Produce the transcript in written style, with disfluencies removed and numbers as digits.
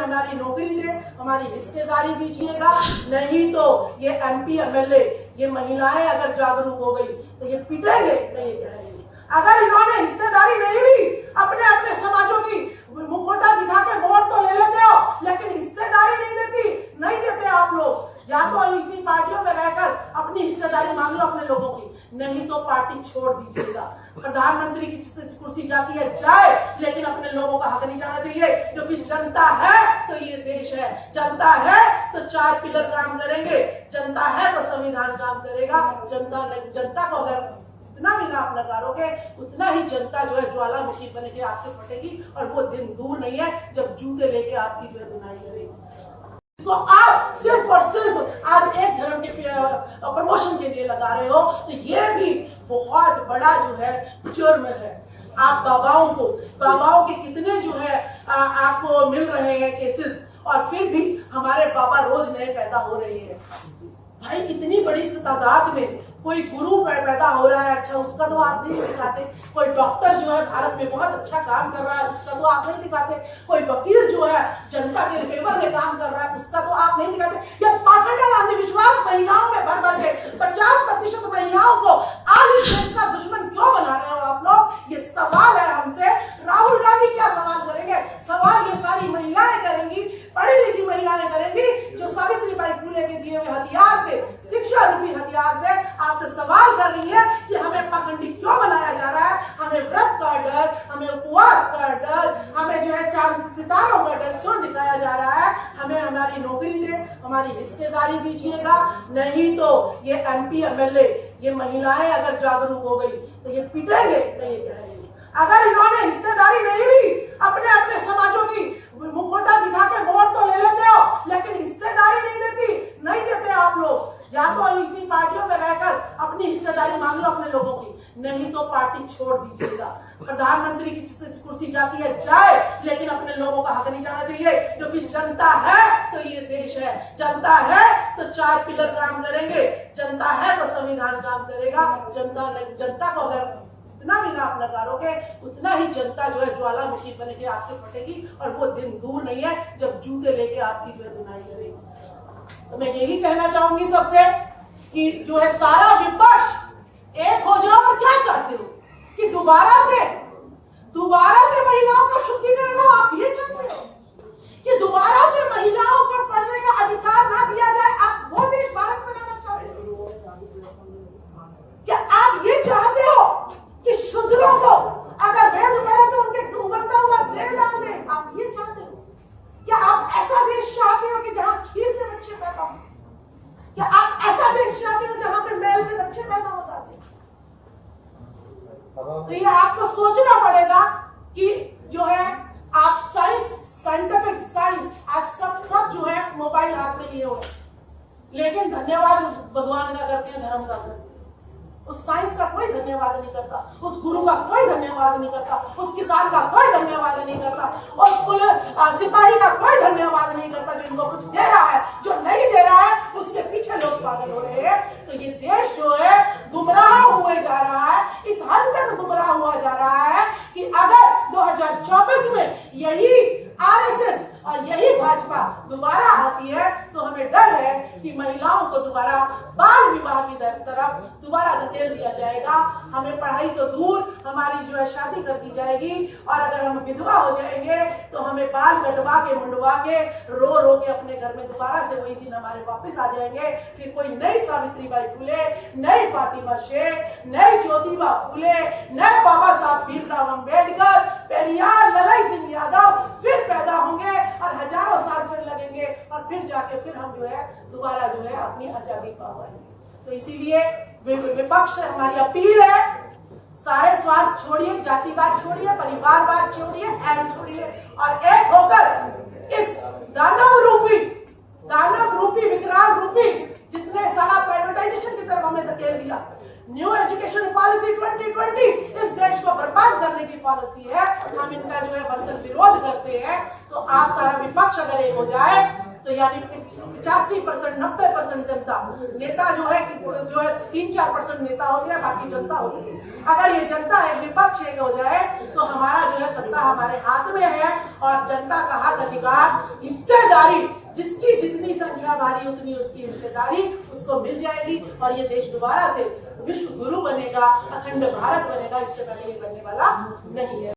हमारी नौकरी दे, हमारी हिस्सेदारी दीजिएगा, नहीं तो ये MP MLA, ये महिलाएं अगर जागरूक हो गई तो ये पिटेंगे नहीं कहेंगे। अगर इन्होंने हिस्सेदारी नहीं ली, अपने अपने समाजों की मुखौटा दिखा के वोट तो ले लेते हो, लेकिन हिस्सेदारी नहीं देते आप लोग। या तो इसी पार्टियों में रहकर अपनी हिस्सेदारी मांग लो अपने लोगों की, नहीं तो पार्टी छोड़ दीजिएगा। प्रधानमंत्री की कुर्सी जाती है जाए, लेकिन अपने लोगों का हक नहीं जाना चाहिए, क्योंकि जनता है तो ये देश है, जनता है तो 4 पिलर काम करेंगे, जनता है तो संविधान काम करेगा। जनता को अगर उतना भी ना आप नकारोगे, उतना ही जनता जो है ज्वालामुखी बन के आपसे फटेगी, और वो दिन दूर नहीं है जब जूते लेके आपकी जो है धुनाई करेगी। तो आप सिर्फ और सिर्फ आज एक धर्म के प्रमोशन के लिए लगा रहे हो, तो ये भी बहुत बड़ा जो है जुर्म है। आप बाबाओं के कितने जो है आपको मिल रहे हैं केसेस, और फिर भी हमारे बाबा रोज नए पैदा हो रहे हैं। भाई इतनी बड़ी तादाद में कोई गुरु पैदा हो रहा है, अच्छा उसका तो आप नहीं दिखाते। कोई डॉक्टर जो है भारत में बहुत अच्छा काम कर रहा है, उसका तो आप नहीं दिखाते। कोई वकील जो है जनता के फेवर में काम कर रहा है, उसका तो आप नहीं दिखाते। ये पाखंड और अंधविश्वास महिलाओं में भर भर के 50% महिलाओं को आज इस देश का दुश्मन क्यों बना रहे हो आप लोग? ये सवाल है हमसे। राहुल गांधी क्या सवाल करेंगे? सवाल ये सारी महिलाएं करेंगी, पढ़ी लिखी महिलाएं करेंगी, जो सावित्रीबाई फुले के दिए हुए हथियार से, शिक्षा रूपी हथियार से आपसे सवाल कर रही है कि हमें पाखंडी क्यों बनाया जा रहा है, हमें व्रत का डर, हमें उपवास का डर, हमें जो है चांद सितारों का डर क्यों दिखाया जा रहा है। हमें हमारी नौकरी दे, हमारी हिस्सेदारी दीजिएगा, नहीं तो ये MP MLA, ये महिलाएं अगर जागरूक हो गई तो ये पिटेंगे नहीं कहेंगे। अगर इन्होंने हिस्सेदारी नहीं ली, अपने अपने समाजों की मुखौटा दिखा के वोट तो ले लेते हो, लेकिन हिस्सेदारी नहीं देते आप लोग। या तो इसी पार्टियों में रहकर अपनी हिस्सेदारी मांग लो अपने लोगों की, नहीं तो पार्टी छोड़ दीजिएगा। प्रधानमंत्री की कुर्सी जाती है जाए, लेकिन अपने लोगों का हक नहीं जाना चाहिए, क्योंकि जनता है तो ये देश है, जनता है तो 4 पिलर काम करेंगे, जनता है तो संविधान काम करेगा। जनता को अगर उतना भी ना आप नकारोगे, उतना ही जनता जो है ज्वालामुखी बन के आपसे फटेगी, और वो दिन दूर नहीं है जब जूते लेके आपकी जो है धुनाई करेगी। तो मैं यही कहना चाहूंगी सबसे कि जो है सारा विपक्ष एक हो जाओ। और क्या चाहते हो कि दोबारा से महिलाओं का शुद्धिकरण हो? आप ये चाहते हो कि दोबारा से महिलाओं को पढ़ने का अधिकार ना दिया जाए? आप वो देश भारत बनाना चाहते हो? क्या आप ये चाहते हो कि शूद्रों को अगर वेद पढ़े तो उनके उबलता हुआ देह डाल दे? आप ये चाहते हो? क्या आप ऐसा देश चाहते हो कि जहां खीर से बच्चे पैदा हो? क्या आप ऐसा देश चाहते हो जहां पे मेल से बच्चे पैदा हो जाते हैं? तो ये आपको सोचना पड़ेगा कि जो है आप साइंटिफिक साइंस आज सब जो है मोबाइल हाथ में लिए हुए, लेकिन धन्यवाद उस भगवान का करते हैं, धर्म का करते हैं। उस साइंस का कोई धन्यवाद नहीं करता, उस गुरु का कोई धन्यवाद नहीं करता, उस किसान का कोई धन्यवाद नहीं करता, उस सिपाही का कोई धन्यवाद नहीं करता जो इनको कुछ दे रहा है। जो नहीं दे रहा है उसके पीछे लोग पागल हो रहे हैं। तो ये देश जो है गुमराह हुए जा रहा है, इस हद तक गुमराह हुआ जा रहा है कि अगर 2024 में यही RSS और यही भाजपा दोबारा आती है तो हमें डर है कि महिलाओं को दोबारा बाल विवाह की तरफ दोबारा धकेल दिया जाएगा। हमें पढ़ाई तो दूर, हमारी जो है शादी कर दी जाएगी, और अगर हम विधवा हो जाएंगे तो हमें बाल कटवा के मुंडवा के रो के अपने घर में दोबारा से वही दिन हमारे वापस आ जाएंगे। फिर कोई नई सावित्रीबाई फुले, नई फातिमा शेख, नई ज्योतिबा फुले, नए बाबा साहब भीमराव अम्बेडकर, पेरियार, ललाई सिंह यादव फिर पैदा होंगे, और हजारों साल फिर लगेंगे, और फिर जाके फिर हम जो है दोबारा जो है अपनी आजादी पाएंगे। तो इसीलिए विपक्ष से हमारी अपील है, सारे स्वार्थ छोड़िए, जातिवाद छोड़िए, परिवारवाद छोड़िए, ऐड छोड़िए, और एक होकर इस दानव रूपी विकराल रूपी जिसने सारा प्राइवेटाइजेशन की तरफ हमें धकेल दिया, न्यू एजुकेशन पॉलिसी 2020 इस देश को बर्बाद करने की पॉलिसी है। हम इनका जो है भरसक विरोध करते हैं। तो आप सारा विपक्ष अगर एक हो जाए तो यानी 85%, 90% जनता, नेता जो है 3-4% नेता होते हैं, बाकी जनता होती है। अगर ये जनता एक विपक्ष एक हो जाए तो हमारा जो है सत्ता हमारे हाथ में है, और जनता का हक अधिकार, हिस्सेदारी, जिसकी जितनी संख्या भारी उतनी उसकी हिस्सेदारी उसको मिल जाएगी, और ये देश दोबारा से विश्व गुरु बनेगा, अखंड भारत बनेगा। इससे पहले ये बनने वाला नहीं है।